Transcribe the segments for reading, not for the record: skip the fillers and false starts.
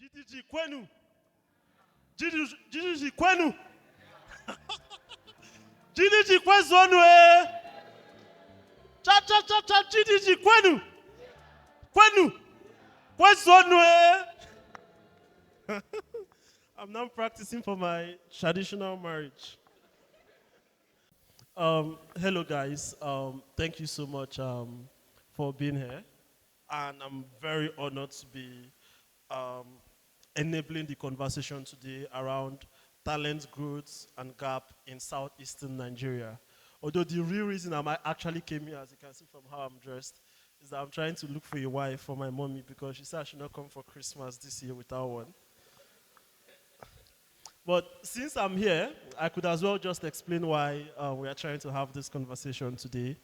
GDG Kwenu. GDG Kwenu. GDG Kwezonwe. Cha cha cha cha GDG Kwenu. Kwenu. Kwezonwe. I'm now practicing for my traditional marriage. Hello guys. Thank you so much for being here. And I'm very honored to be enabling the conversation today around talent growth and gap in southeastern Nigeria. Although the real reason I actually came here, as you can see from how I'm dressed, is that I'm trying to look for a wife for my mommy because she said I should not come for Christmas this year without one. But since I'm here, I could as well just explain why we are trying to have this conversation today.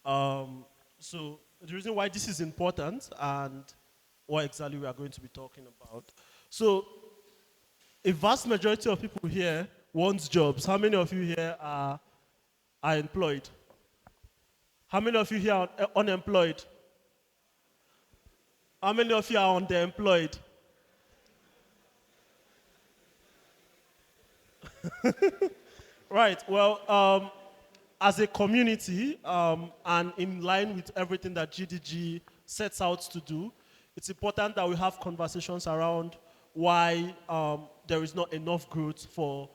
So the reason why this is important and what exactly we are going to be talking about. So a vast majority of people here want jobs. How many of you here are employed? How many of you here are unemployed? How many of you are underemployed? Right, well, as a community and in line with everything that GDG sets out to do, it's important that we have conversations around why there is not enough growth for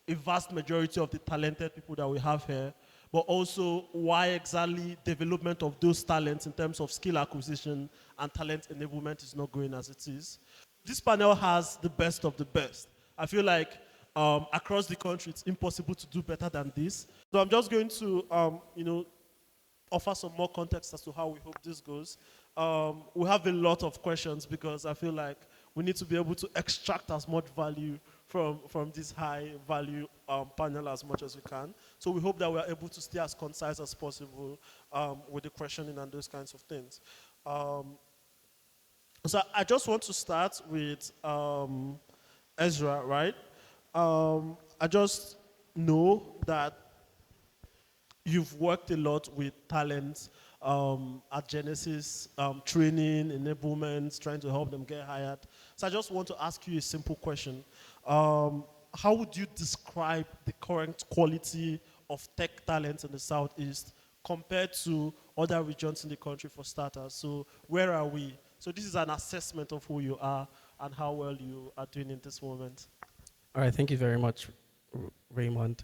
a vast majority of the talented people that we have here, but also why exactly development of those talents in terms of skill acquisition and talent enablement is not going as it is. This panel has the best of the best. I feel like across the country, it's impossible to do better than this. So I'm just going to, offer some more context as to how we hope this goes. We have a lot of questions because I feel like we need to be able to extract as much value from this high value panel as much as we can. So we hope that we are able to stay as concise as possible with the questioning and those kinds of things. So I just want to start with Ezra, right? I just know that you've worked a lot with talent at Genesis, training, enablement, trying to help them get hired. So I just want to ask you a simple question. How would you describe the current quality of tech talent in the Southeast compared to other regions in the country for starters? So where are we? So this is an assessment of who you are and how well you are doing in this moment. All right, thank you very much, Raymond.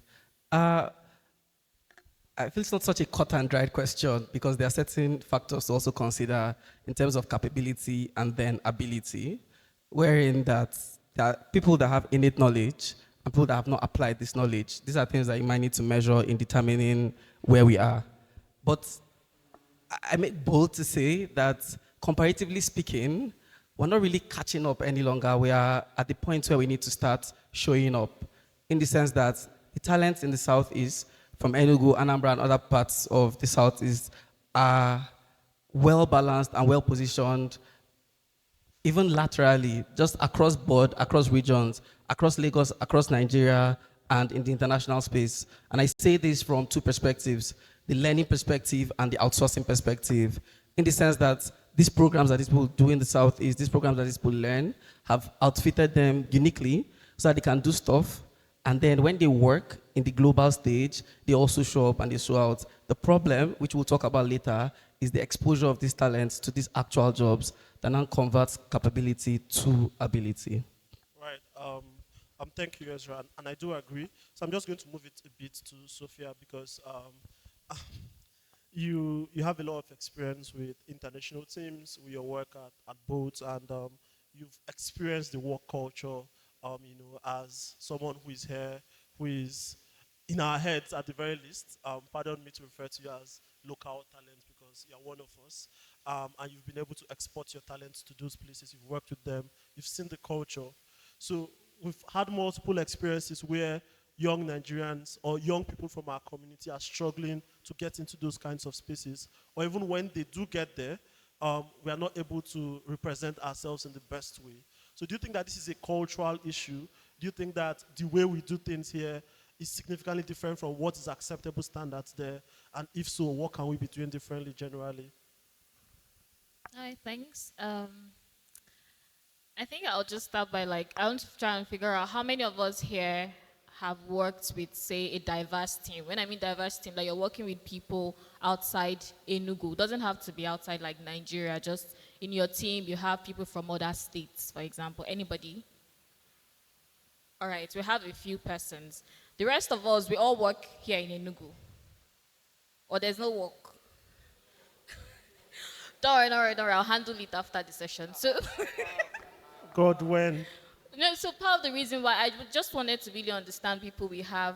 I feel it's not such a cut and dried question because there are certain factors to also consider in terms of capability and then ability, wherein that there are people that have innate knowledge and people that have not applied this knowledge. These are things that you might need to measure in determining where we are. But I make bold to say that comparatively speaking, we're not really catching up any longer. We are at the point where we need to start showing up in the sense that the talents in the Southeast from Enugu, Anambra, and other parts of the Southeast are well balanced and well positioned, even laterally, just across board, across regions, across Lagos, across Nigeria, and in the international space. And I say this from two perspectives, the learning perspective and the outsourcing perspective, in the sense that these programs that these people do in the Southeast, these programs that these people learn, have outfitted them uniquely so that they can do stuff. And then when they work in the global stage, they also show up and they show out. The problem, which we'll talk about later, is the exposure of these talents to these actual jobs that now converts capability to ability. Right. Thank you, Ezra, and I do agree. So I'm just going to move it a bit to Sophia because you have a lot of experience with international teams, with your work at boats, and you've experienced the work culture, as someone who is here, who is in our heads at the very least. Pardon me to refer to you as local talent because you're one of us, and you've been able to export your talents to those places. You've worked with them. You've seen the culture. So we've had multiple experiences where young Nigerians or young people from our community are struggling to get into those kinds of spaces. Or even when they do get there, we are not able to represent ourselves in the best way. So do you think that this is a cultural issue? Do you think that the way we do things here is significantly different from what is acceptable standards there? And if so, what can we be doing differently generally? Hi, thanks. I think I'll just start by I want to try and figure out how many of us here have worked with, say, a diverse team. When I mean diverse team, you're working with people outside Enugu. It doesn't have to be outside Nigeria. Just in your team, you have people from other states, for example. Anybody? All right, we have a few persons. The rest of us, we all work here in Enugu. Or there's no work. Don't worry. I'll handle it after the session. So God, when? no, so part of the reason why I just wanted to really understand people we have,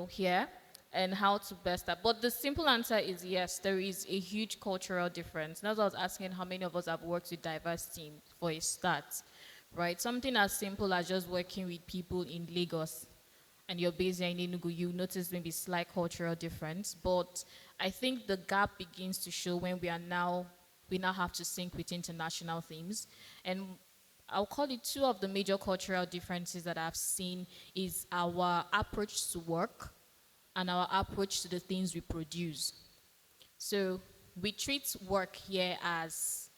here and how to best that. But the simple answer is yes, there is a huge cultural difference. That's why I was asking how many of us have worked with diverse teams for a start, right? Something as simple as just working with people in Lagos and you're based here in Enugu, you notice maybe slight cultural difference. But I think the gap begins to show when we now have to sync with international themes. And I'll call it two of the major cultural differences that I've seen is our approach to work and our approach to the things we produce. So we treat work here as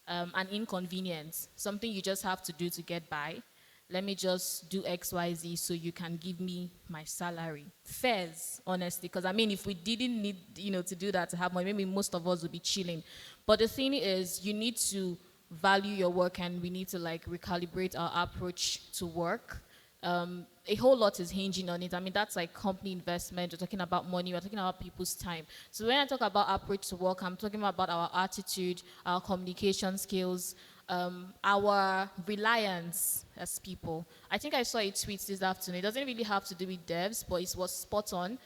an inconvenience, something you just have to do to get by. Let me just do X, Y, Z so you can give me my salary. Fairs, honestly, because I mean, if we didn't need, to do that to have money, maybe most of us would be chilling. But the thing is, you need to value your work, and we need to recalibrate our approach to work. A whole lot is hinging on it. I mean, that's like company investment. We're talking about money. We're talking about people's time. So when I talk about approach to work, I'm talking about our attitude, our communication skills, our reliance as people. I think I saw a tweet this afternoon. It doesn't really have to do with devs, but it was spot on.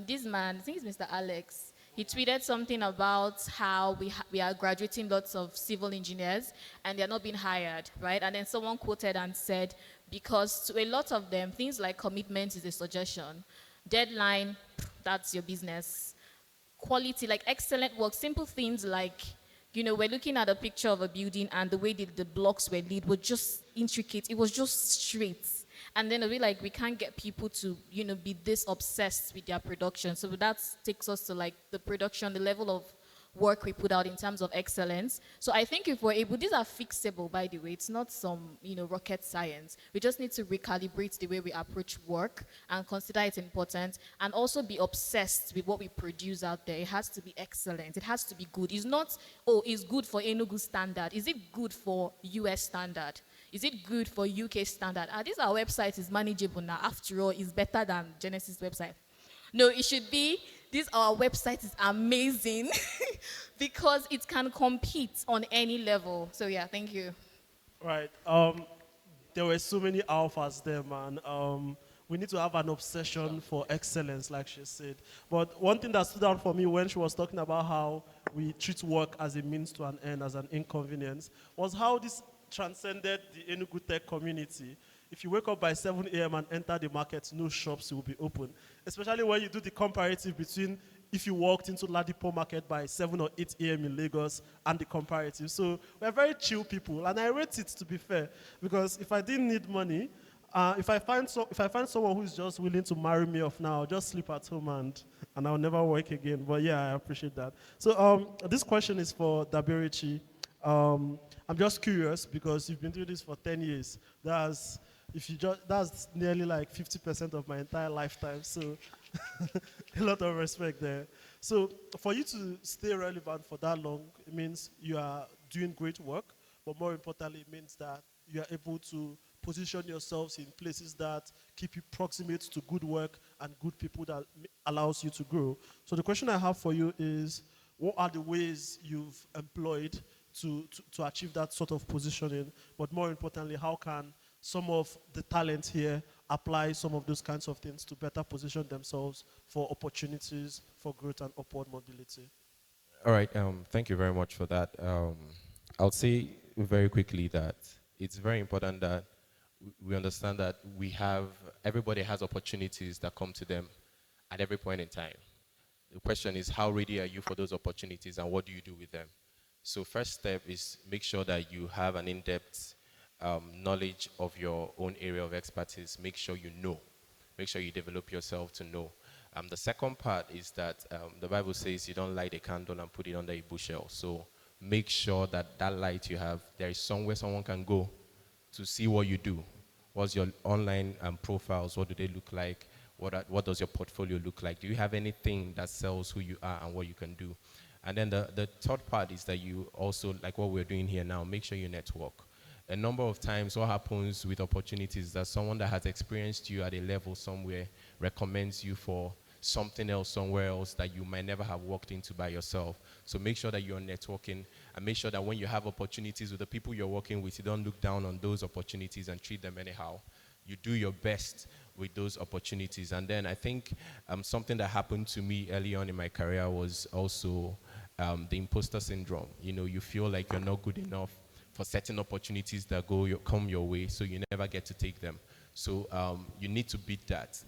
This man, I think it's Mr. Alex, he tweeted something about how we are graduating lots of civil engineers and they're not being hired, right? And then someone quoted and said, because to a lot of them, things like commitment is a suggestion. Deadline, that's your business. Quality, like excellent work, simple things like, we're looking at a picture of a building and the way the blocks were laid were just intricate. It was just straight. And then we can't get people to, be this obsessed with their production. So that takes us to the production, the level of work we put out in terms of excellence. So I think if we're able, these are fixable, by the way. It's not some, rocket science. We just need to recalibrate the way we approach work and consider it important, and also be obsessed with what we produce out there. It has to be excellent. It has to be good. It's not, it's good for Enugu standard. Is it good for US standard? Is it good for UK standard? This our website is manageable now. After all, it's better than Genesis website. No, it should be, our website is amazing because it can compete on any level. So yeah, thank you. Right. There were so many alphas there, man. We need to have an obsession for excellence, like she said. But one thing that stood out for me when she was talking about how we treat work as a means to an end, as an inconvenience, was how this transcended the Enugu tech community. If you wake up by 7 a.m. and enter the market, no shops will be open. Especially when you do the comparative between if you walked into Ladipo market by 7 or 8 a.m. in Lagos and the comparative. So we're very chill people, and I rate it, to be fair, because if I didn't need money, if I find someone who's just willing to marry me off now, I'll just sleep at home and I'll never work again. But yeah, I appreciate that. So this question is for Daberechi. I'm just curious because you've been doing this for 10 years. That's nearly 50% of my entire lifetime. So a lot of respect there. So for you to stay relevant for that long, it means you are doing great work, but more importantly, it means that you are able to position yourselves in places that keep you proximate to good work and good people that allows you to grow. So the question I have for you is, what are the ways you've employed to achieve that sort of positioning? But more importantly, how can some of the talent here apply some of those kinds of things to better position themselves for opportunities for growth and upward mobility? All right, thank you very much for that. I'll say very quickly that it's very important that we understand that everybody has opportunities that come to them at every point in time. The question is, how ready are you for those opportunities and what do you do with them? So first step is make sure that you have an in-depth knowledge of your own area of expertise. Make sure you know. Make sure you develop yourself to know. The second part is that the Bible says you don't light a candle and put it under a bushel. So make sure that that light you have, there is somewhere someone can go to see what you do. What's your online profiles? What do they look like? What does your portfolio look like? Do you have anything that sells who you are and what you can do? And then the third part is that you also, like what we're doing here now, make sure you network. A number of times what happens with opportunities is that someone that has experienced you at a level somewhere recommends you for something else somewhere else that you might never have walked into by yourself. So make sure that you're networking, and make sure that when you have opportunities with the people you're working with, you don't look down on those opportunities and treat them anyhow. You do your best with those opportunities. And then I think something that happened to me early on in my career was also the imposter syndrome. You know, you feel like you're not good enough for certain opportunities that come your way, so you never get to take them. So you need to beat that.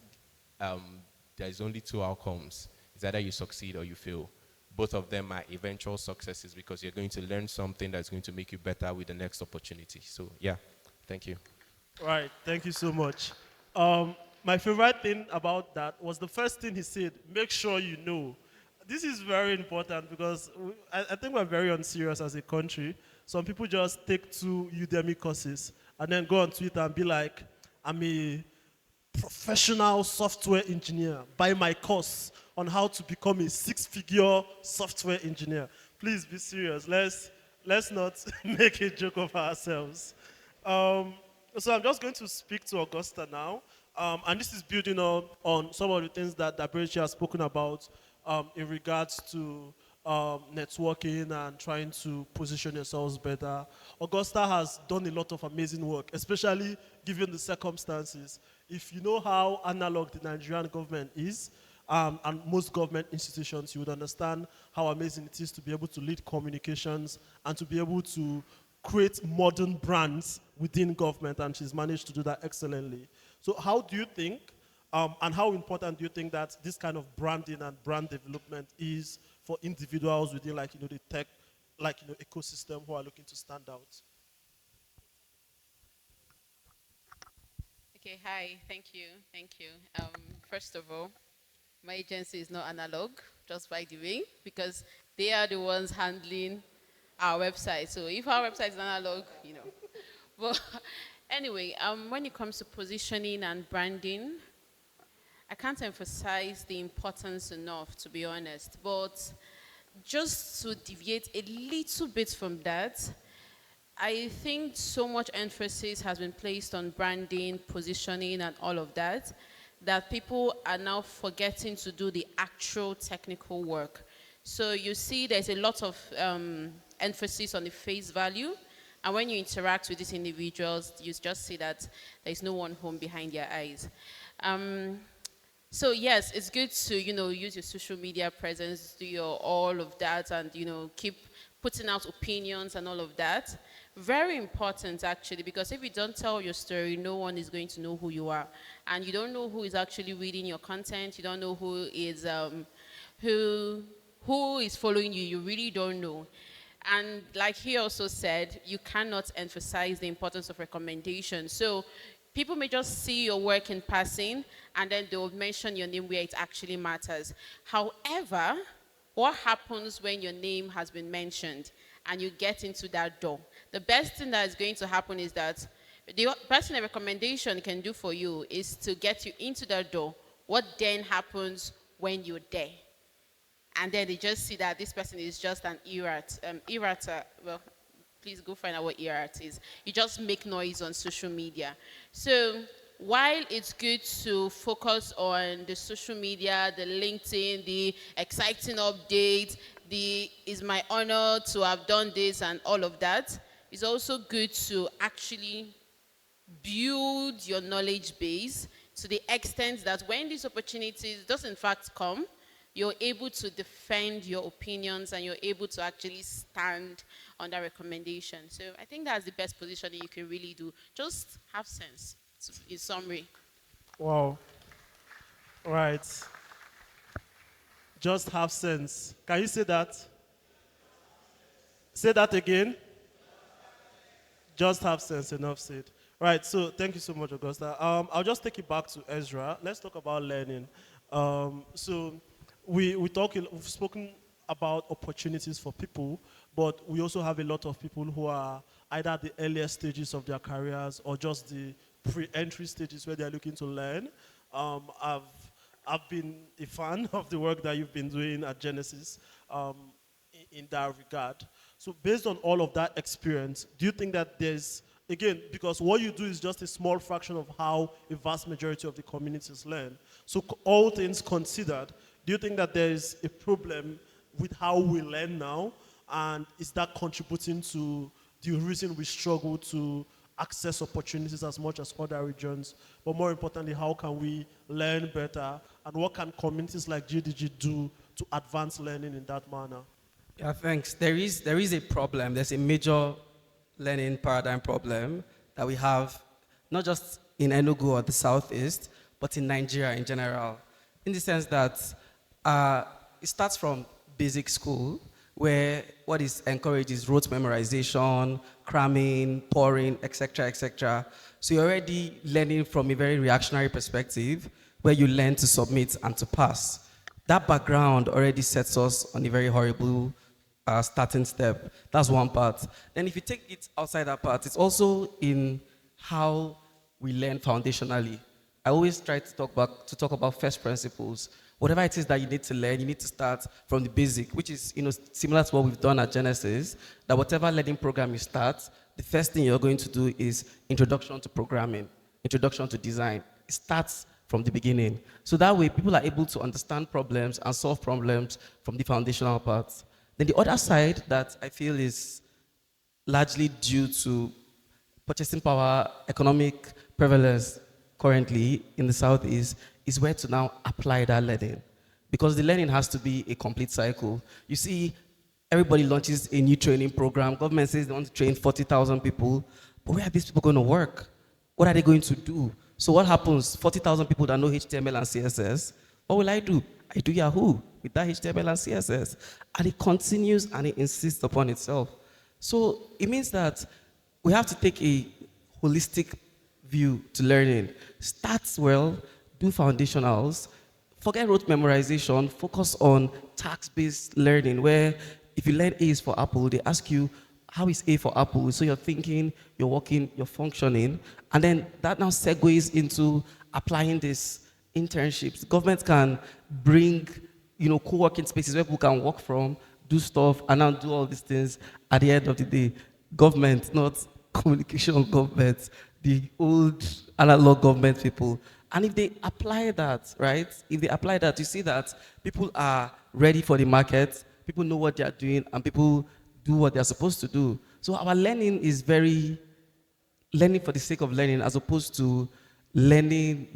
There's only two outcomes. It's either you succeed or you fail. Both of them are eventual successes because you're going to learn something that's going to make you better with the next opportunity. So yeah, thank you. Right, thank you so much. My favorite thing about that was the first thing he said, make sure you know. This is very important because I think we're very unserious as a country. Some people just take 2 Udemy courses and then go on Twitter and be like, I'm a professional software engineer. Buy my course on how to become a 6-figure software engineer. Please be serious. Let's not make a joke of ourselves. So I'm just going to speak to Augusta now. And this is building on some of the things that Daberechi has spoken about in regards to networking and trying to position yourselves better. Augusta has done a lot of amazing work, especially given the circumstances. If you know how analog the Nigerian government is, and most government institutions, you would understand how amazing it is to be able to lead communications and to be able to create modern brands within government, and she's managed to do that excellently. So how do you think, and how important do you think that this kind of branding and brand development is for individuals within, like, the tech, ecosystem who are looking to stand out? Okay, hi, thank you. First of all, my agency is not analog, just by the way, because they are the ones handling our website. So if our website is analog, But anyway, when it comes to positioning and branding, I can't emphasize the importance enough, to be honest. But just to deviate a little bit from that, I think so much emphasis has been placed on branding, positioning, and all of that, that people are now forgetting to do the actual technical work. So you see there's a lot of emphasis on the face value, and when you interact with these individuals, you just see that there's no one home behind their eyes. So yes, it's good to, use your social media presence, do your all of that, and, keep putting out opinions and all of that. Very important, actually, because if you don't tell your story, no one is going to know who you are. And you don't know who is actually reading your content. You don't know who is following you. You really don't know. And like he also said, you cannot emphasize the importance of recommendation. So people may just see your work in passing, and then they will mention your name where it actually matters. However, what happens when your name has been mentioned and you get into that door? The best thing that is going to happen is that the best thing a recommendation can do for you is to get you into that door. What then happens when you're there? And then they just see that this person is just an errata. Well, please go find out what errata is. You just make noise on social media. So while it's good to focus on the social media, the LinkedIn, the exciting updates, it's my honor to have done this and all of that, it's also good to actually build your knowledge base to the extent that when these opportunities does in fact come, you're able to defend your opinions and you're able to actually stand on that recommendation. So I think that's the best positioning you can really do. Just have sense, in summary. Wow. Right. Just have sense. Can you say that? Say that again. Just have sense, enough said. Right, so thank you so much, Augusta. I'll just take it back to Ezra. Let's talk about learning. So we've spoken about opportunities for people, but we also have a lot of people who are either the earlier stages of their careers or just the pre-entry stages where they're looking to learn. I've been a fan of the work that you've been doing at Genesis in that regard. So based on all of that experience, do you think that there's, again, because what you do is just a small fraction of how a vast majority of the communities learn. So all things considered, do you think that there is a problem with how we learn now? And is that contributing to the reason we struggle to access opportunities as much as other regions? But more importantly, how can we learn better? And what can communities like GDG do to advance learning in that manner? Yeah, thanks. There is a problem. There's a major learning paradigm problem that we have, not just in Enugu or the Southeast, but in Nigeria in general. In the sense that it starts from basic school, where what is encouraged is rote memorization, cramming, pouring, etc., etc. So you're already learning from a very reactionary perspective, where you learn to submit and to pass. That background already sets us on a very horrible starting step. That's one part. Then if you take it outside that part, it's also in how we learn foundationally. I always try to talk about first principles. Whatever it is that you need to learn, you need to start from the basic, which is similar to what we've done at Genesis, that whatever learning program you start, the first thing you're going to do is introduction to programming, introduction to design. It starts from the beginning. So that way, people are able to understand problems and solve problems from the foundational parts. Then the other side that I feel is largely due to purchasing power, economic prevalence currently in the Southeast, is where to now apply that learning. Because the learning has to be a complete cycle. You see, everybody launches a new training program. Government says they want to train 40,000 people. But where are these people going to work? What are they going to do? So what happens? 40,000 people that know HTML and CSS. What will I do? I do Yahoo with that HTML and CSS. And it continues and it insists upon itself. So it means that we have to take a holistic view to learning. Start well, do foundationals, forget rote memorization, focus on task-based learning, where if you learn A is for Apple, they ask you, how is A for Apple? So you're thinking, you're working, you're functioning, and then that now segues into applying these internships. Government can bring, co-working spaces where people can work from, do stuff, and now do all these things at the end of the day. Government, not communication government, the old analog government people. And if they apply that, right? If they apply that, you see that people are ready for the market, people know what they are doing, and people do what they're supposed to do. So our learning is very learning for the sake of learning, as opposed to learning,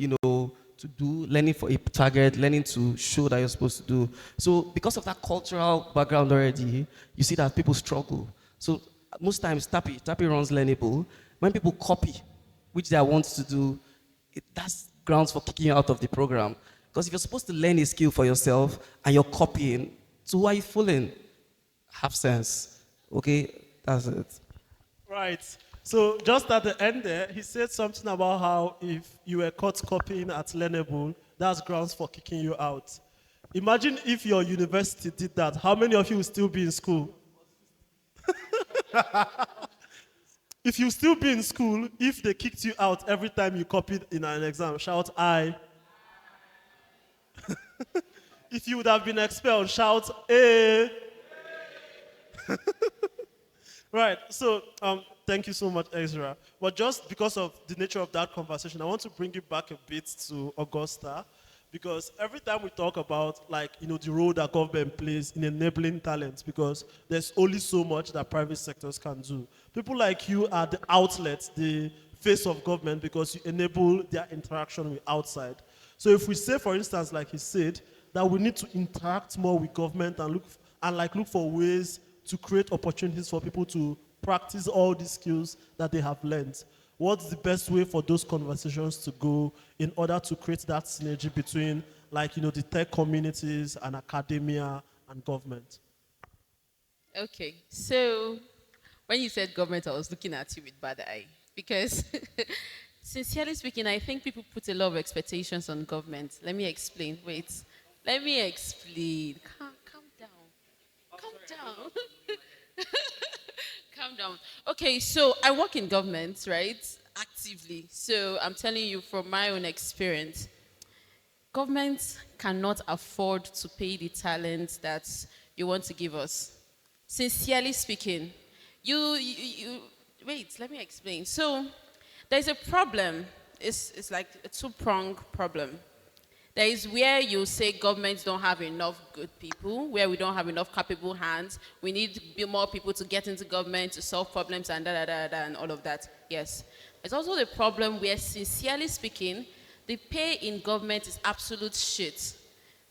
learning for a target, learning to show that you're supposed to do. So because of that cultural background already, you see that people struggle. So most times, Tappy runs Learnable. When people copy, which they want to do, that's grounds for kicking you out of the program. Because if you're supposed to learn a skill for yourself and you're copying, so who are you fooling? Have sense. Okay? That's it. Right. So just at the end there, he said something about how if you were caught copying at Learnable, that's grounds for kicking you out. Imagine if your university did that. How many of you will still be in school? If you still be in school, if they kicked you out every time you copied in an exam, shout I. If you would have been expelled, shout A. Right, so thank you so much, Ezra. But just because of the nature of that conversation, I want to bring it back a bit to Augusta, because every time we talk about the role that government plays in enabling talent, because there's only so much that private sectors can do. People like you are the outlets, the face of government, because you enable their interaction with outside. So if we say, for instance, like he said, that we need to interact more with government and look for ways to create opportunities for people to practice all these skills that they have learned. What's the best way for those conversations to go in order to create that synergy between the tech communities and academia and government? Okay, so when you said government, I was looking at you with bad eye, because sincerely speaking, I think people put a lot of expectations on government. Let me explain. Wait, let me explain. Calm down. Calm down. Calm Okay, so I work in government, right? Actively. So I'm telling you from my own experience, government cannot afford to pay the talent that you want to give us. Sincerely speaking, you wait, let me explain. So there's a problem. It's like a two-pronged problem. There is where you say governments don't have enough good people, where we don't have enough capable hands. We need more people to get into government to solve problems and and all of that. Yes. There's also the problem where, sincerely speaking, the pay in government is absolute shit.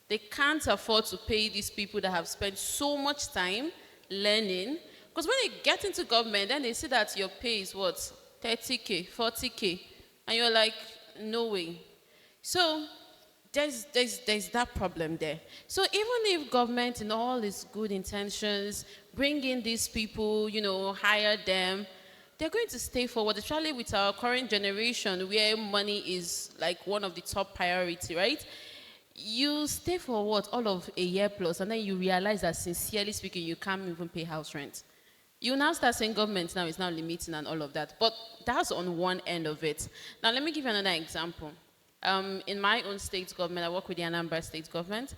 They can't afford to pay these people that have spent so much time learning. Because when they get into government, then they see that your pay is what? 30K, 40K. And you're like, no way. So there's that problem there. So even if government in all its good intentions, bring in these people, hire them, they're going to stay forward, especially with our current generation where money is like one of the top priority, right? You stay for what, all of a year plus, and then you realize that, sincerely speaking, you can't even pay house rent. You now start saying government now is now limiting and all of that. But that's on one end of it. Now, let me give you another example. In my own state government, I work with the Anambra state government.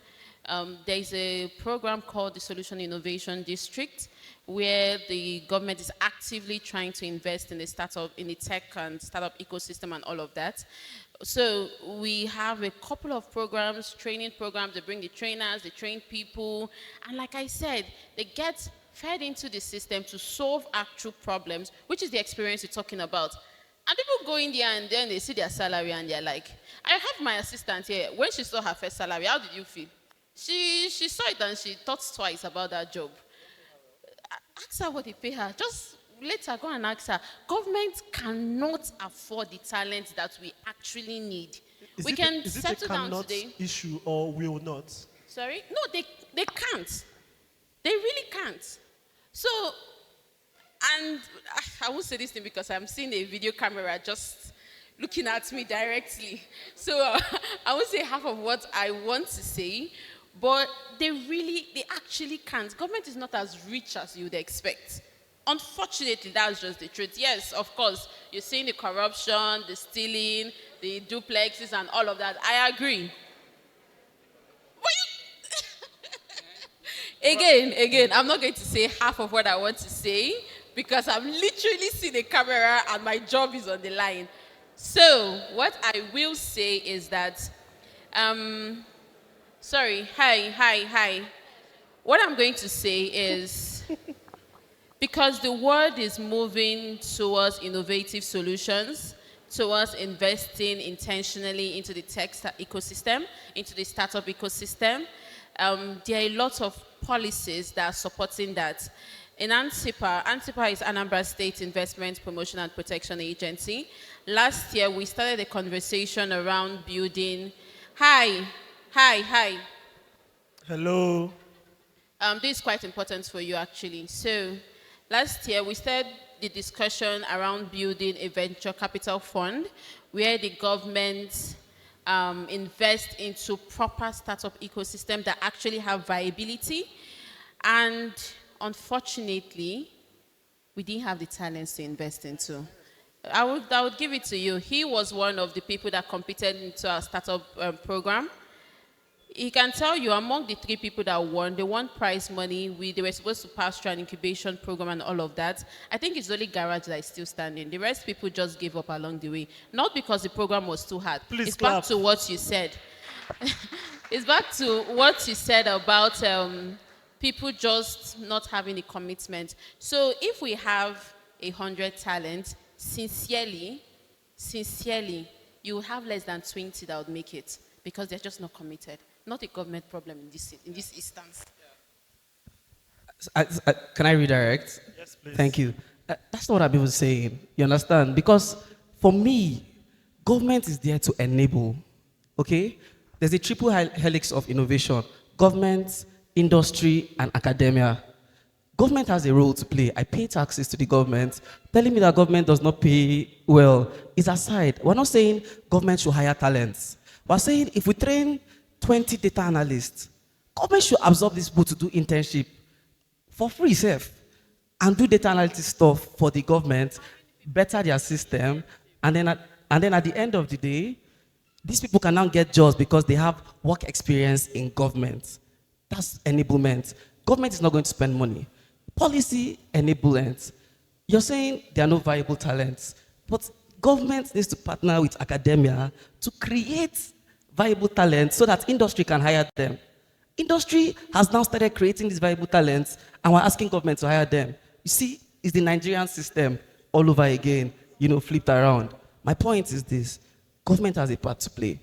There's a program called the Solution Innovation District, where the government is actively trying to invest in the startup, in the tech and startup ecosystem and all of that. So we have a couple of programs, training programs. They bring the trainers, they train people, and like I said, they get fed into the system to solve actual problems, which is the experience you're talking about. And people go in there and then they see their salary and they're like, I have my assistant here. When she saw her first salary, how did you feel? She saw it and she thought twice about that job. Ask her what they pay her. Just later go and ask her. Government cannot afford the talent that we actually need. We can settle down today. Issue or will not? Sorry? No, they can't. They really can't. So, and I won't say this thing because I'm seeing a video camera just looking at me directly. So I won't say half of what I want to say, but they actually can't. Government is not as rich as you'd expect. Unfortunately, that's just the truth. Yes, of course, you're seeing the corruption, the stealing, the duplexes and all of that. I agree. Again, I'm not going to say half of what I want to say because I'm literally seeing the camera and my job is on the line. So, what I will say is that, hi. What I'm going to say is, because the world is moving towards innovative solutions, towards investing intentionally into the tech ecosystem, into the startup ecosystem, there are a lot of policies that are supporting that. In ANTIPA is Anambra State Investment Promotion and Protection Agency. Last year, we started a conversation around building. Hi. Hello. This is quite important for you, actually. So, last year, we started the discussion around building a venture capital fund where the government invest into proper startup ecosystem that actually have viability. And unfortunately, we didn't have the talents to invest into. I would give it to you. He was one of the people that competed into our startup program. He can tell you, among the 3 people that won, they won prize money. They were supposed to pass through an incubation program and all of that. I think it's only Garage that is still standing. The rest people just gave up along the way. Not because the program was too hard. Please it's clap. Back to what you said. It's back to what you said about people just not having a commitment. So if we have 100 talents, sincerely, you have less than 20 that would make it because they're just not committed. Not a government problem in this instance. Can I redirect? Yes, please. Thank you. That's not what I've been saying. You understand? Because for me, government is there to enable. Okay? There's a triple helix of innovation: government, industry, and academia. Government has a role to play. I pay taxes to the government. Telling me that government does not pay well is aside. We're not saying government should hire talents. We're saying if we train 20 data analysts, government should absorb these people to do internship for free, safe. and do data analytics stuff for the government, better their system, and then at the end of the day, these people can now get jobs because they have work experience in government. That's enablement. Government is not going to spend money. Policy enablement. You're saying there are no viable talents, but government needs to partner with academia to create viable talents so that industry can hire them. Industry has now started creating these viable talents, and we're asking government to hire them. You see, it's the Nigerian system all over again, flipped around. My point is this: government has a part to play,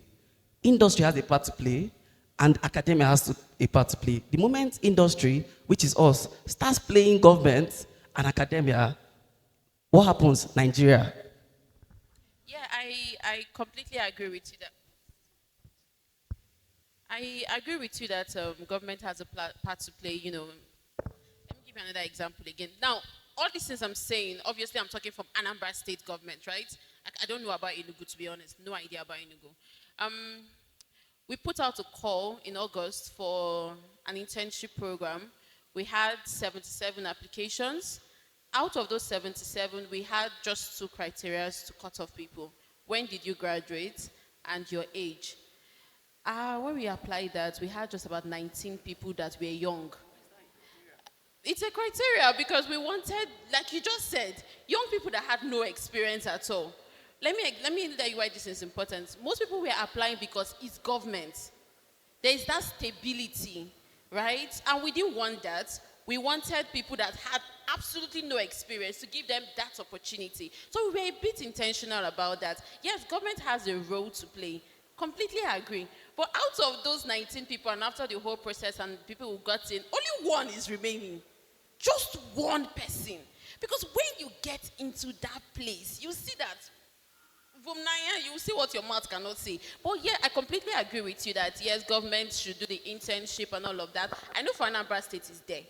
industry has a part to play, and academia has a part to play. The moment industry, which is us, starts playing government and academia, what happens? Nigeria. Yeah, I completely agree with you that. I agree with you that government has a part to play. Let me give you another example again. Now, all these things I'm saying, obviously I'm talking from Anambra State government, right? I don't know about Enugu, to be honest. No idea about Enugu. We put out a call in August for an internship program. We had 77 applications. Out of those 77, we had just 2 criteria to cut off people. When did you graduate and your age? When we applied that, we had just about 19 people that were young. It's a criteria because we wanted, like you just said, young people that had no experience at all. Let me tell you why this is important. Most people were applying because it's government. There is that stability, right? And we didn't want that. We wanted people that had absolutely no experience to give them that opportunity. So we were a bit intentional about that. Yes, government has a role to play. Completely agree. But out of those 19 people, and after the whole process and people who got in, only one is remaining. Just one person. Because when you get into that place, you see that from Naya, you see what your mouth cannot say. But yeah, I completely agree with you that yes, government should do the internship and all of that. I know for Anambra State is there.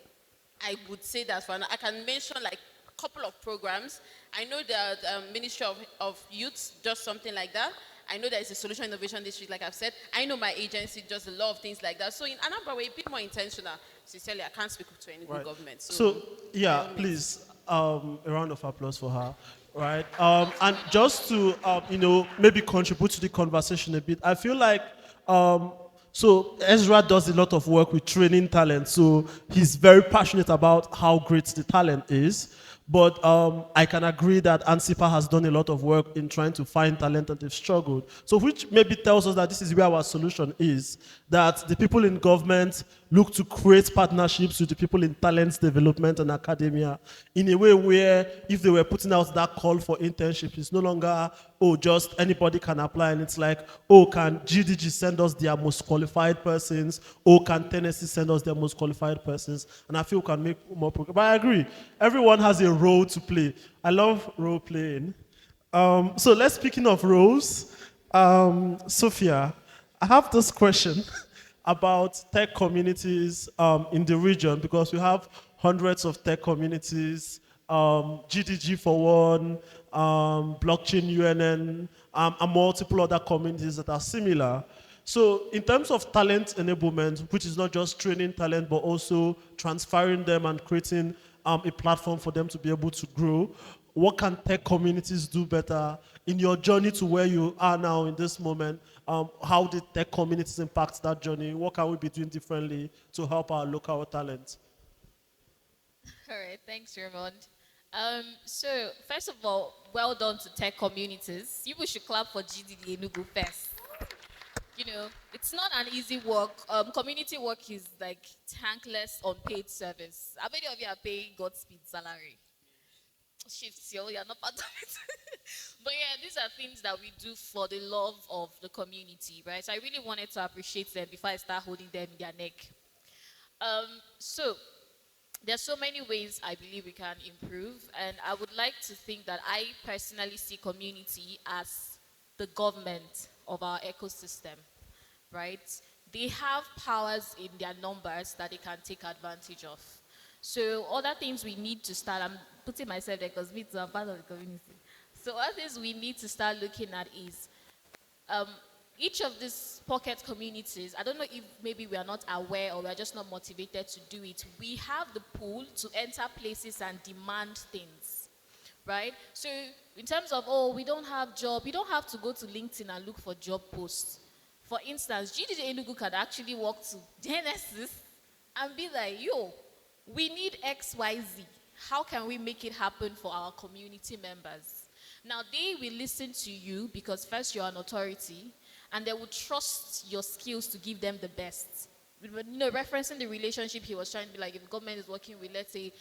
I would say that I can mention like a couple of programs. I know the Ministry of Youth does something like that. I know there is a Solution Innovation District, like I've said. I know my agency does a lot of things like that. So in Anambra, we're a bit more intentional. Sincerely, I can't speak to any government. So yeah, please, a round of applause for her. Right, and just to maybe contribute to the conversation a bit, I feel like so Ezra does a lot of work with training talent, so he's very passionate about how great the talent is. But I can agree that ANSIPA has done a lot of work in trying to find talent and they've struggled. So which maybe tells us that this is where our solution is, that the people in government look to create partnerships with the people in talent development and academia in a way where if they were putting out that call for internship, it's no longer, oh, just anybody can apply. And it's like, oh, can GDG send us their most qualified persons? Or can Tennessee send us their most qualified persons? And I feel we can make more progress. But I agree, everyone has a role to play. I love role playing. So let's, speaking of roles, Sophia, I have this question about tech communities in the region, because we have hundreds of tech communities, GDG for one, blockchain UNN, and multiple other communities that are similar. So in terms of talent enablement, which is not just training talent, but also transferring them and creating a platform for them to be able to grow, what can tech communities do better in your journey to where you are now in this moment? How did tech communities impact that journey? What can we be doing differently to help our local talent? All right, thanks, Raymond. So, first of all, well done to tech communities. You should clap for GDD Enugu first. It's not an easy work. Community work is like thankless unpaid service. How many of you are paying Godspeed salary? Shifts, you're not part of it. But yeah, these are things that we do for the love of the community, right? So I really wanted to appreciate them before I start holding them in their neck. So there's so many ways I believe we can improve, and I would like to think that I personally see community as the government of our ecosystem, right? They have powers in their numbers that they can take advantage of. So other things we need to start, I'm putting myself there because me too, I'm part of the community. So other things we need to start looking at is each of these pocket communities, I don't know if maybe we are not aware or we are just not motivated to do it. We have the pull to enter places and demand things, right? So in terms of, oh, we don't have job, you don't have to go to LinkedIn and look for job posts. For instance, GDG Enugu can actually walk to Genesis and be like, yo, we need XYZ. How can we make it happen for our community members? Now, they will listen to you because first you're an authority, and they will trust your skills to give them the best. Referencing the relationship, he was trying to be like, if the government is working with, let's say,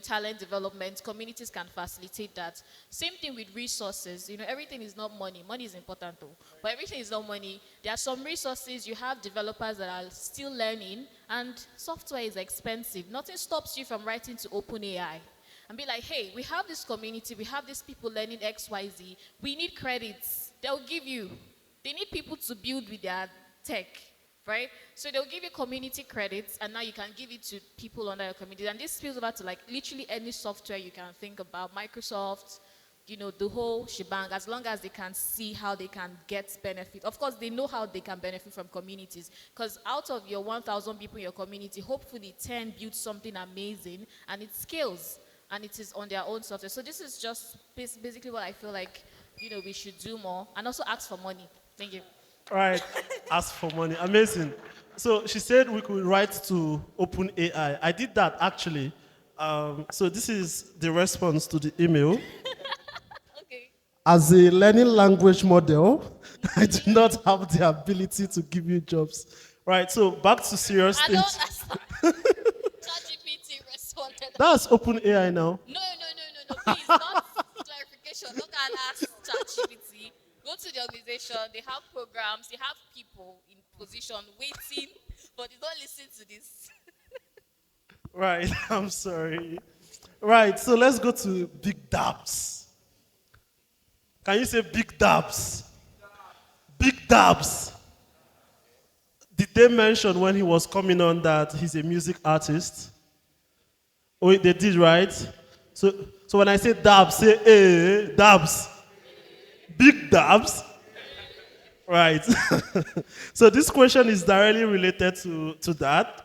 talent development, communities can facilitate that. Same thing with resources. Everything is not money. Money is important though, but everything is not money. There are some resources. You have developers that are still learning, and software is expensive. Nothing stops you from writing to OpenAI and be like, hey, we have this community, we have these people learning XYZ, we need credits. They'll give you. They need people to build with their tech, right? So they'll give you community credits, and now you can give it to people under your community. And this spills over to like literally any software you can think about, Microsoft, the whole shebang, as long as they can see how they can get benefit. Of course, they know how they can benefit from communities, because out of your 1,000 people in your community, hopefully 10 build something amazing, and it scales, and it is on their own software. So this is just basically what I feel like, we should do more, and also ask for money. Thank you. All right, ask for money. Amazing. So she said we could write to OpenAI. I did that actually. So this is the response to the email. Okay. As a learning language model, I do not have the ability to give you jobs. Right, so back to serious I things. don't ChatGPT responded. That's OpenAI now. No. Please, not clarification. Look at ask ChatGPT. Go to the organization. They have programs. They have people in position waiting, but they don't listen to this. Right, I'm sorry. Right, so let's go to Big Dabs. Can you say Big Dabs? Big Dabs. Did they mention when he was coming on that he's a music artist? Oh, they did, right? So when I say Dabs, say Dabs. Big Dabs. Right. So this question is directly related to that.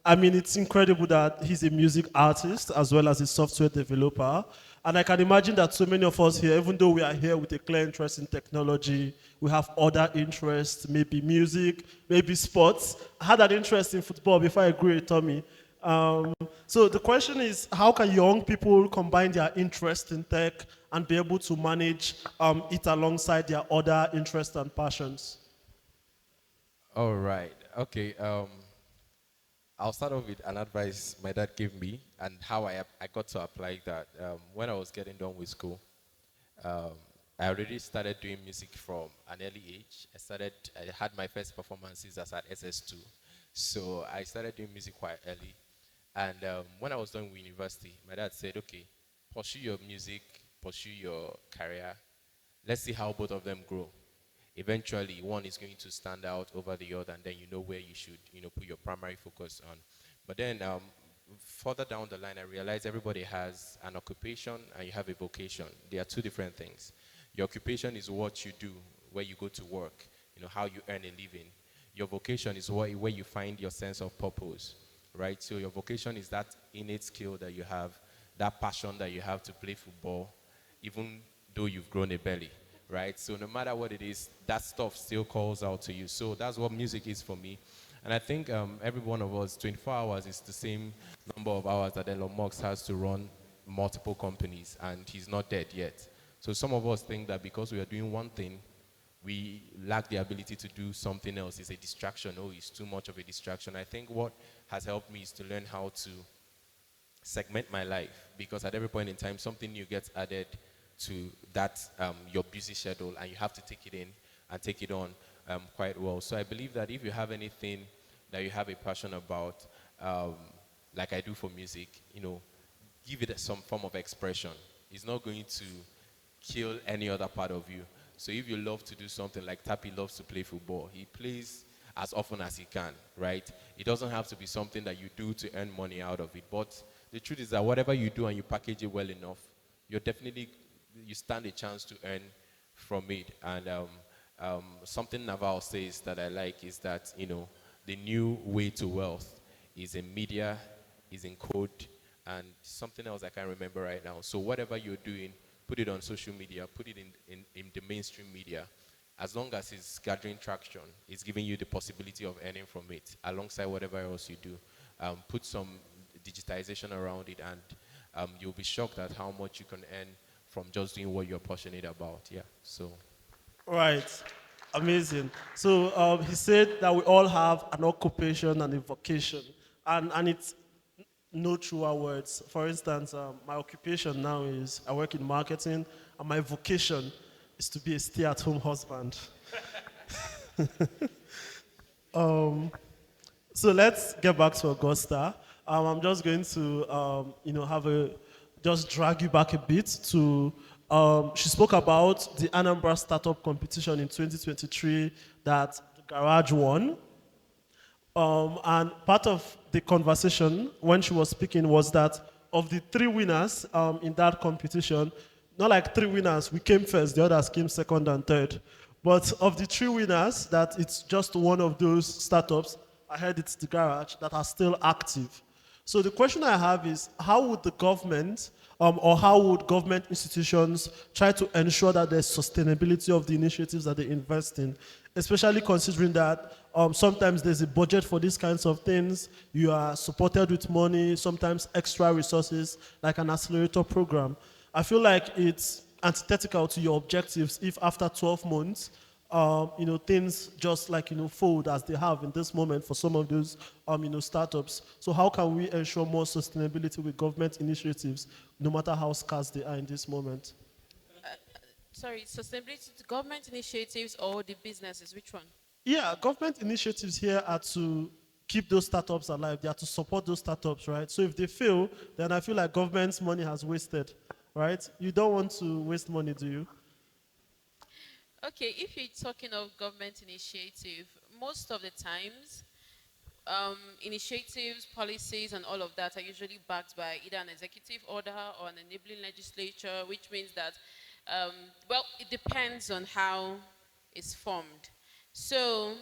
It's incredible that he's a music artist as well as a software developer. And I can imagine that so many of us here, even though we are here with a clear interest in technology, we have other interests, maybe music, maybe sports. I had an interest in football before I grew a tummy. So the question is, how can young people combine their interest in tech and be able to manage it alongside their other interests and passions? All right. Okay. I'll start off with an advice my dad gave me and how I got to apply that. When I was getting done with school, I already started doing music from an early age. I had my first performances as at SS2. So I started doing music quite early. And when I was done with university, my dad said, okay, pursue your music, pursue your career. Let's see how both of them grow. Eventually, one is going to stand out over the other, and then you know where you should, put your primary focus on. But then further down the line, I realized everybody has an occupation and you have a vocation. They are two different things. Your occupation is what you do, where you go to work, how you earn a living. Your vocation is where you find your sense of purpose. Right, so your vocation is that innate skill that you have, that passion that you have to play football, even though you've grown a belly, right? So no matter what it is, that stuff still calls out to you. So that's what music is for me. And I think every one of us, 24 hours is the same number of hours that Elon Musk has to run multiple companies, and he's not dead yet. So some of us think that because we are doing one thing, we lack the ability to do something else. It's a distraction. Oh, it's too much of a distraction. I think what has helped me is to learn how to segment my life, because at every point in time, something new gets added to that, your busy schedule, and you have to take it in and take it on quite well. So I believe that if you have anything that you have a passion about, like I do for music, give it some form of expression. It's not going to kill any other part of you. So if you love to do something like Tapi loves to play football, he plays as often as he can, right? It doesn't have to be something that you do to earn money out of it. But the truth is that whatever you do and you package it well enough, you stand a chance to earn from it. And Something Naval says that I like is that, the new way to wealth is in media, is in code, and something else I can't remember right now. So whatever you're doing, put it on social media, put it in the mainstream media. As long as it's gathering traction, it's giving you the possibility of earning from it, alongside whatever else you do. Put some digitization around it, and you'll be shocked at how much you can earn from just doing what you're passionate about. Yeah, so. Right. Amazing. So he said that we all have an occupation and a vocation. And it's no truer words. For instance, my occupation now is I work in marketing, and my vocation is to be a stay-at-home husband. So let's get back to Augusta. I'm just going to, just drag you back a bit to, she spoke about the Anambra Startup Competition in 2023 that the Garage won. And part of the conversation when she was speaking was that of the 3 winners in that competition, not like 3 winners, we came first, the others came second and third. But of the 3 winners, that it's just one of those startups, I heard it's the Garage, that are still active. So the question I have is, how would the government or how would government institutions try to ensure that there's sustainability of the initiatives that they invest in, especially considering that sometimes there's a budget for these kinds of things, you are supported with money, sometimes extra resources, like an accelerator program. I feel like it's antithetical to your objectives if after 12 months, things just fold as they have in this moment for some of those, startups. So how can we ensure more sustainability with government initiatives, no matter how scarce they are in this moment? Sorry, sustainability to government initiatives or the businesses, which one? Yeah, government initiatives here are to keep those startups alive. They are to support those startups, right? So if they fail, then I feel like government's money has wasted, right? You don't want to waste money, do you? Okay, if you're talking of government initiative, most of the times, initiatives, policies, and all of that are usually backed by either an executive order or an enabling legislature, which means that, it depends on how it's formed. So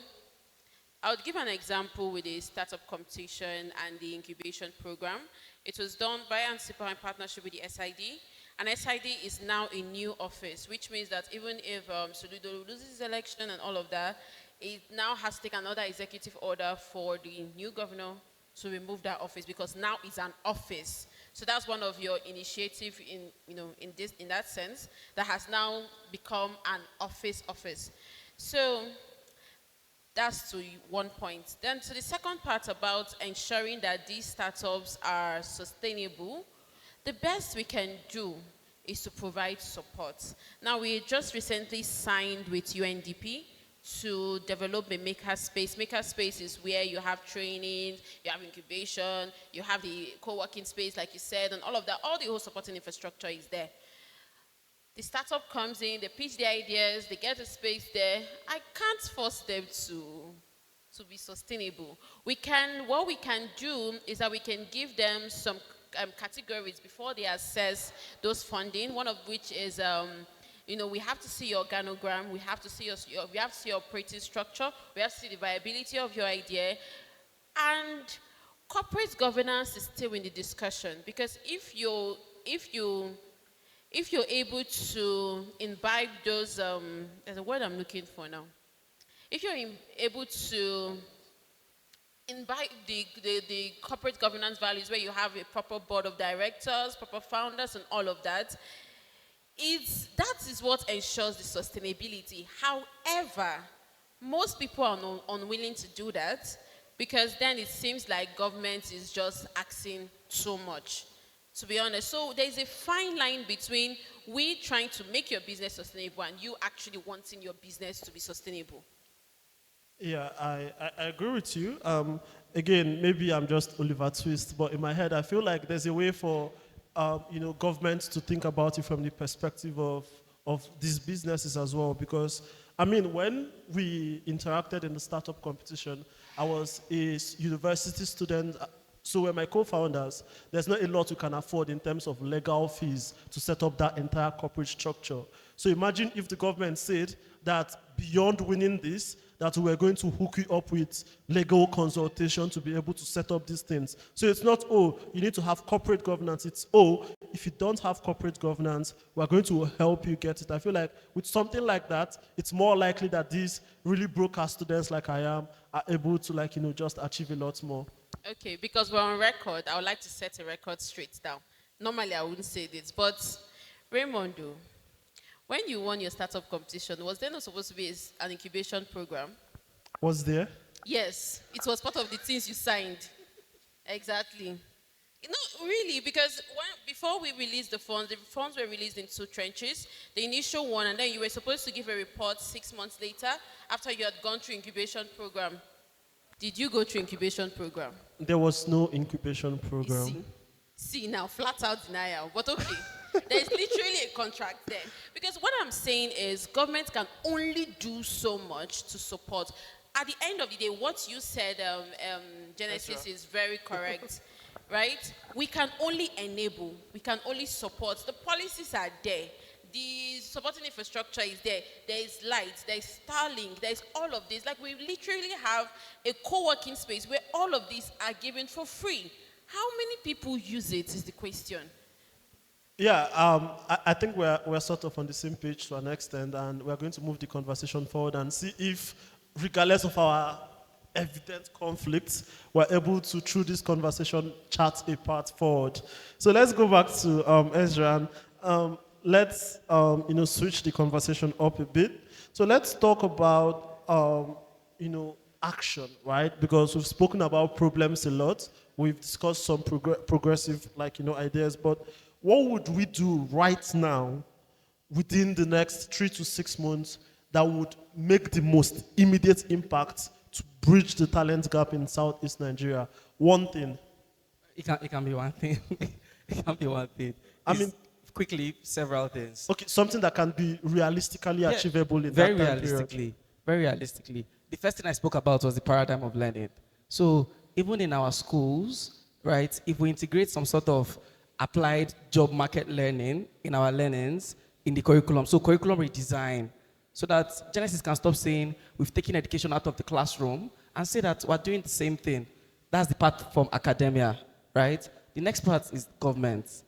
I would give an example with the startup competition and the incubation program. It was done by ANSIPA in partnership with the SID. And SID is now a new office, which means that even if Soludo loses his election and all of that, it now has to take another executive order for the new governor to remove that office, because now it's an office. So that's one of your initiative in that sense, that has now become an office. So that's to one point. Then to the second part about ensuring that these startups are sustainable, the best we can do is to provide support. Now, we just recently signed with UNDP to develop a makerspace. Makerspace is where you have training, you have incubation, you have the co-working space, like you said, and all of that. All the whole supporting infrastructure is there. The startup comes in, they pitch their ideas, they get a space there. I can't force them to be sustainable. What we can do is that we can give them some categories before they assess those funding, one of which is we have to see your organogram, we have to see your operating structure, we have to see the viability of your idea, and corporate governance is still in the discussion, because if you're able to imbibe those, there's a word I'm looking for now, if you're able to imbibe the corporate governance values, where you have a proper board of directors, proper founders, and all of that, that is what ensures the sustainability. However, most people are unwilling to do that, because then it seems like government is just asking so much, to be honest. So there's a fine line between we trying to make your business sustainable and you actually wanting your business to be sustainable. Yeah, I agree with you. Again, maybe I'm just Oliver Twist, but in my head, I feel like there's a way for governments to think about it from the perspective of these businesses as well. Because, when we interacted in the startup competition, I was a university student So we're my co-founders. There's not a lot you can afford in terms of legal fees to set up that entire corporate structure. So imagine if the government said that beyond winning this, that we're going to hook you up with legal consultation to be able to set up these things. So it's not, oh, you need to have corporate governance. It's, oh, if you don't have corporate governance, we're going to help you get it. I feel like with something like that, it's more likely that these really broadcast students like I am are able to, like, just achieve a lot more. Okay, because we're on record, I would like to set a record straight down. Normally, I wouldn't say this, but Raymond, when you won your startup competition, was there not supposed to be an incubation program? Was there? Yes, it was part of the things you signed. Exactly. No, really, because before we released the funds were released in 2 trenches. The initial one, and then you were supposed to give a report 6 months later after you had gone through incubation program. Did you go through incubation program? There was no incubation program. See now, flat out denial, but okay. There's literally a contract there. Because what I'm saying is government can only do so much to support. At the end of the day, what you said, Genesis, is very correct, right? We can only enable, we can only support. The policies are there. The supporting infrastructure is there. There is lights, there is Starlink, there is all of this. Like, we literally have a co-working space where all of these are given for free. How many people use it is the question. Yeah, I think we're sort of on the same page to an extent, and we're going to move the conversation forward and see if, regardless of our evident conflicts, we're able to, through this conversation, chart a path forward. So let's go back to Ezra, and let's switch the conversation up a bit. So let's talk about action, right? Because we've spoken about problems a lot. We've discussed some progressive ideas, but what would we do right now within the next 3 to 6 months that would make the most immediate impact to bridge the talent gap in Southeast Nigeria? One thing. It can be one thing. It can be one thing. Quickly, several things. Okay, something that can be realistically achievable in that time period. Very realistically. The first thing I spoke about was the paradigm of learning. So even in our schools, right, if we integrate some sort of applied job market learning in our learnings in the curriculum, so curriculum redesign, so that Genesis can stop saying we've taken education out of the classroom and say that we're doing the same thing. That's the part from academia, right? The next part is government.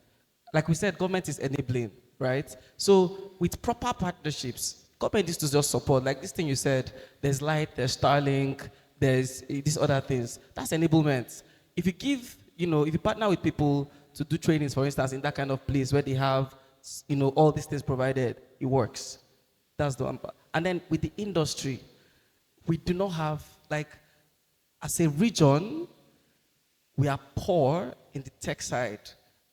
Like we said, government is enabling, right? So with proper partnerships, government needs to just support. Like this thing you said, there's light, there's Starlink, there's these other things. That's enablement. If you give, if you partner with people to do trainings, for instance, in that kind of place where they have, all these things provided, it works. That's the one part. And then with the industry, we do not have, as a region, we are poor in the tech side.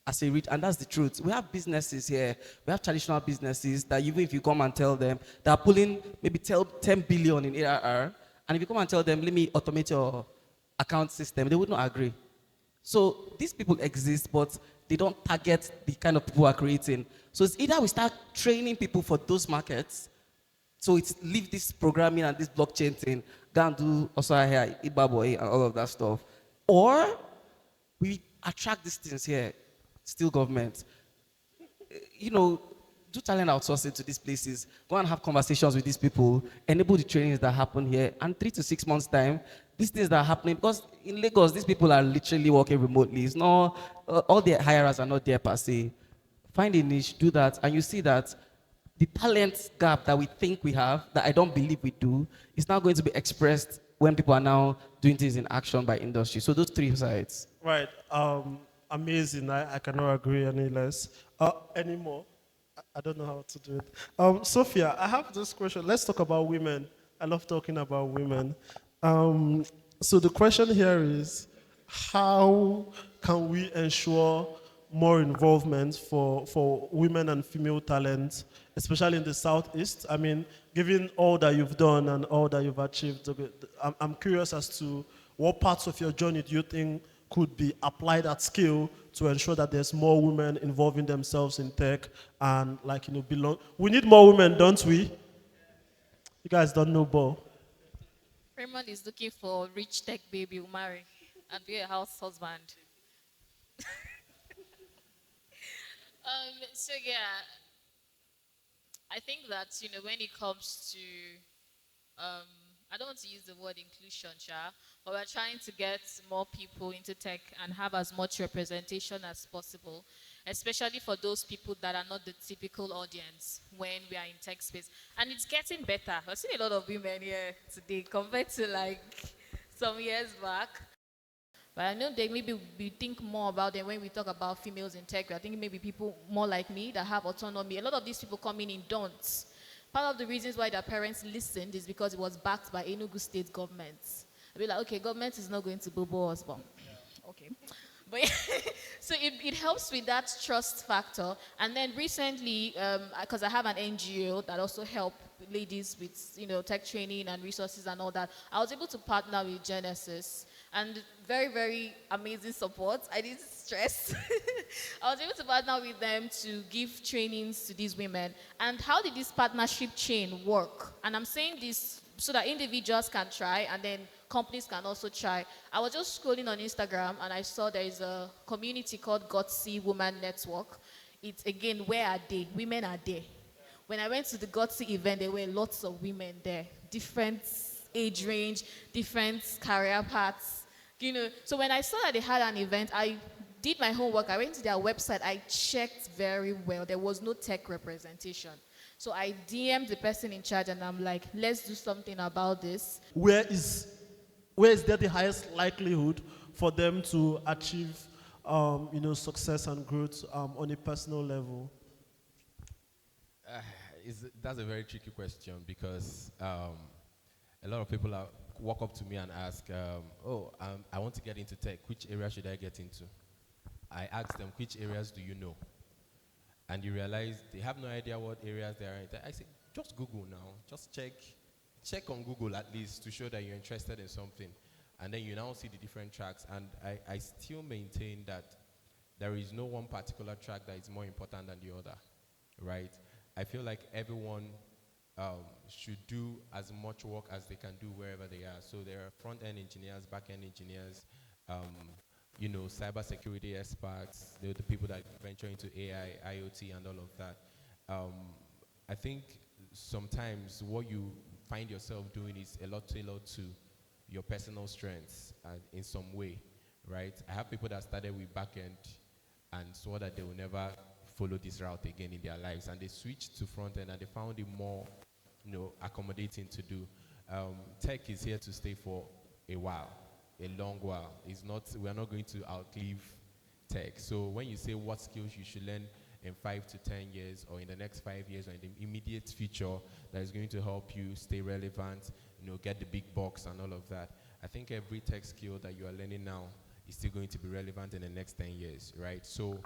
As a region, and that's the truth. We have businesses here. We have traditional businesses that even if you come and tell them, they are pulling maybe 10 billion in ARR, and if you come and tell them, let me automate your account system, they would not agree. So these people exist, but they don't target the kind of people we're creating. So it's either we start training people for those markets, so it's leave this programming and this blockchain thing, go and do also here, Ibaboy and all of that stuff, or we attract these things here. Still government. Do talent outsourcing to these places. Go and have conversations with these people. Enable the trainings that happen here. And 3 to 6 months' time, these things that are happening, because in Lagos, these people are literally working remotely. It's not, all the hirers are not there per se. Find a niche, do that, and you see that the talent gap that we think we have, that I don't believe we do, is now going to be expressed when people are now doing things in action by industry. So those 3 sides. Right. Amazing. I cannot agree any less. Anymore. I don't know how to do it. Sophia, I have this question. Let's talk about women. I love talking about women. So the question here is, how can we ensure more involvement for women and female talent, especially in the Southeast? I mean, given all that you've done and all that you've achieved, I'm curious as to what parts of your journey do you think could be applied at scale to ensure that there's more women involving themselves in tech and belong. We need more women, don't we? You guys don't know, Bo. Raymond is looking for rich tech baby who marry. and be a house husband. So yeah, I think that when it comes to I don't want to use the word inclusion, but we're trying to get more people into tech and have as much representation as possible, especially for those people that are not the typical audience when we are in tech space. And it's getting better. I've seen a lot of women here today compared to like some years back. But I know they maybe we think more about them when we talk about females in tech. I think maybe people more like me that have autonomy. A lot of these people coming in don't. Part of the reasons why their parents listened is because it was backed by Enugu state government. I'd be like, okay, government is not going to bobo us, but okay. But so it helps with that trust factor. And then recently, because I have an NGO that also help ladies with tech training and resources and all that, I was able to partner with Genesis. And very, very amazing support. I didn't stress. I was able to partner with them to give trainings to these women. And how did this partnership chain work? And I'm saying this so that individuals can try and then companies can also try. I was just scrolling on Instagram and I saw there is a community called Gutsy Woman Network. It's again, where are they? Women are there. When I went to the Gutsy event, there were lots of women there, different age range, different career paths. So when I saw that they had an event, I did my homework. I went to their website. I checked very well. There was no tech representation. So I DM'd the person in charge and I'm like, let's do something about this. Where is there the highest likelihood for them to achieve, success and growth on a personal level? That's a very tricky question because a lot of people walk up to me and ask, I want to get into tech. Which area should I get into? I ask them, which areas do you know? And you realize they have no idea what areas they are in. I say, just Google now. Just check on Google at least to show that you're interested in something. And then you now see the different tracks. And I still maintain that there is no one particular track that is more important than the other, right? I feel like everyone should do as much work as they can do wherever they are. So there are front-end engineers, back-end engineers, cybersecurity experts, the people that venture into AI, IoT, and all of that. I think sometimes what you find yourself doing is a lot tailored to your personal strengths in some way, right? I have people that started with back-end and swore that they will never follow this route again in their lives, and they switched to front-end and they found it more accommodating to do. Tech is here to stay for a while, a long while. We are not going to outlive tech. So when you say what skills you should learn in 5 to 10 years or in the next 5 years or in the immediate future that is going to help you stay relevant, get the big bucks and all of that, I think every tech skill that you are learning now is still going to be relevant in the next 10 years, right? So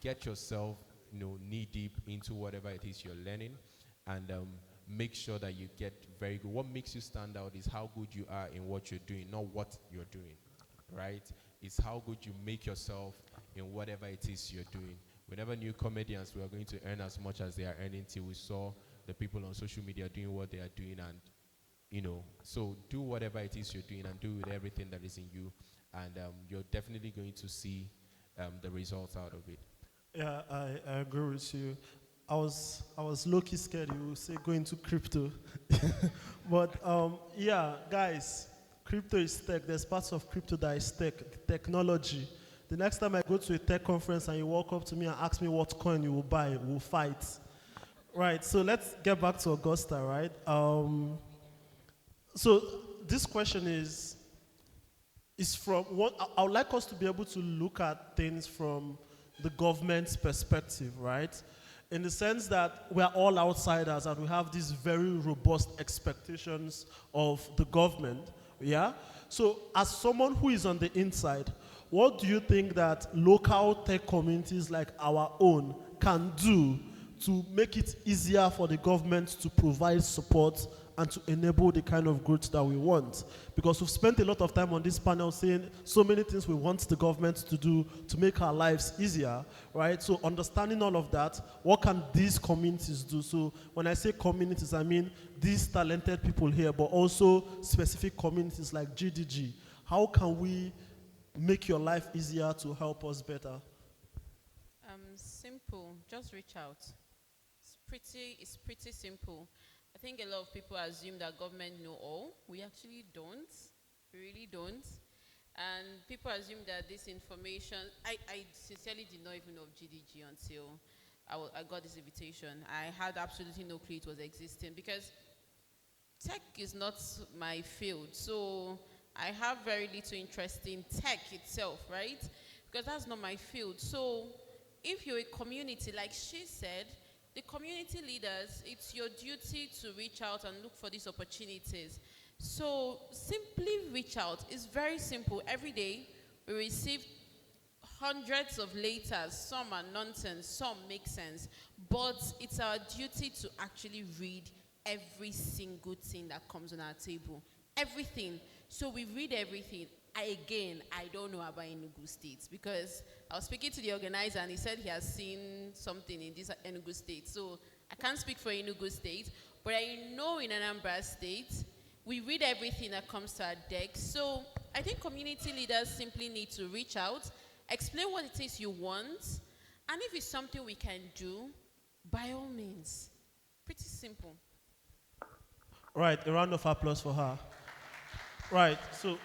get yourself knee deep into whatever it is you're learning and make sure that you get very good. What makes you stand out is how good you are in what you're doing, not what you're doing, right? It's how good you make yourself in whatever it is you're doing. We never knew comedians were going to earn as much as they are earning till we saw the people on social media doing what they are doing, and so do whatever it is you're doing and do with everything that is in you, and you're definitely going to see the results out of it. Yeah, I agree with you. I was low-key scared you would say go into crypto. But yeah, guys, crypto is tech. There's parts of crypto that is tech, technology. The next time I go to a tech conference and you walk up to me and ask me what coin you will buy, we'll fight. Right, so let's get back to Augusta, right? So this question is from what I would like us to be able to look at things from the government's perspective, right? In the sense that we're all outsiders and we have these very robust expectations of the government, yeah? So as someone who is on the inside, what do you think that local tech communities like our own can do to make it easier for the government to provide support and to enable the kind of growth that we want? Because we've spent a lot of time on this panel saying so many things we want the government to do to make our lives easier, right? So understanding all of that, what can these communities do? So when I say communities, I mean these talented people here, but also specific communities like GDG. How can we make your life easier to help us better? Simple. Just reach out. It's pretty simple. I think a lot of people assume that government know all. We actually don't. We really don't. And people assume that this information, I sincerely did not even know of GDG until I got this invitation. I had absolutely no clue it was existing because tech is not my field. So I have very little interest in tech itself, right? Because that's not my field. So if you're a community, like she said, the community leaders, it's your duty to reach out and look for these opportunities. So simply reach out. It's very simple. Every day we receive hundreds of letters. Some are nonsense, some make sense. But it's our duty to actually read every single thing that comes on our table. Everything. So we read everything. I don't know about Enugu State because I was speaking to the organizer and he said he has seen something in this Enugu State. So I can't speak for Enugu State, but I know in Anambra State, we read everything that comes to our deck. So I think community leaders simply need to reach out, explain what it is you want, and if it's something we can do, by all means. Pretty simple. Right, a round of applause for her. Right, so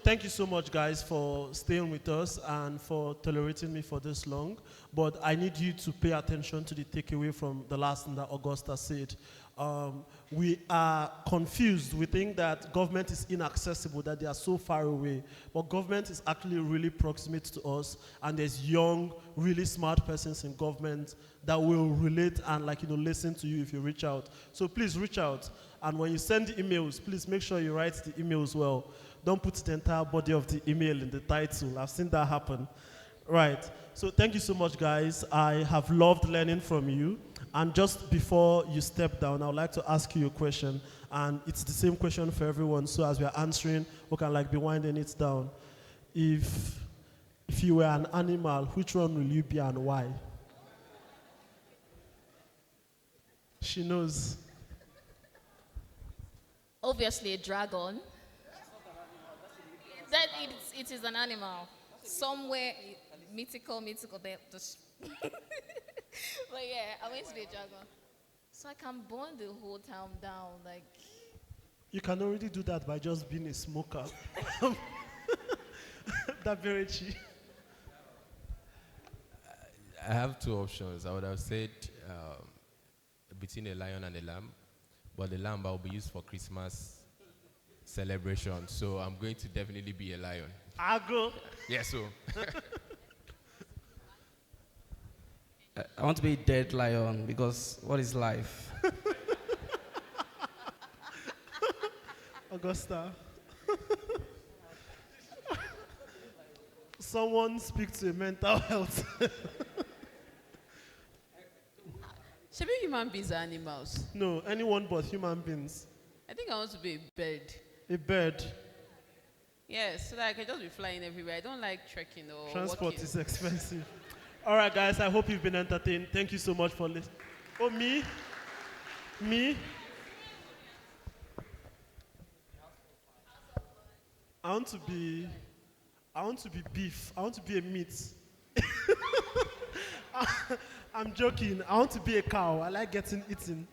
thank you so much, guys, for staying with us and for tolerating me for this long. But I need you to pay attention to the takeaway from the last thing that Augusta said. We are confused. We think that government is inaccessible, that they are so far away. But government is actually really proximate to us, and there's young, really smart persons in government that will relate and listen to you if you reach out. So please reach out. And when you send emails, please make sure you write the emails well. Don't put the entire body of the email in the title. I've seen that happen. Right. So thank you so much, guys. I have loved learning from you. And just before you step down, I would like to ask you a question. And it's the same question for everyone. So as we are answering, we can be winding it down. If you were an animal, which one will you be and why? She knows. Obviously a dragon. That it is an animal. Somewhere mythical. But yeah, I went to be a dragon. So I can burn the whole town down. You can already do that by just being a smoker. Daberechi. I have two options. I would have said between a lion and a lamb, but the lamb will be used for Christmas celebration. So I'm going to definitely be a lion. I'll go. Yes, so. I want to be a dead lion because what is life? Augusta. Someone speak to a mental health. Should be human beings or animals? No, anyone but human beings. I think I want to be a bird. A bird. Yes, so that I can just be flying everywhere. I don't like trekking or Transport walking. is expensive. All right, guys, I hope you've been entertained. Thank you so much for listening. Oh, me? Me? I want to be beef. I want to be a meat. I'm joking. I want to be a cow. I like getting eaten.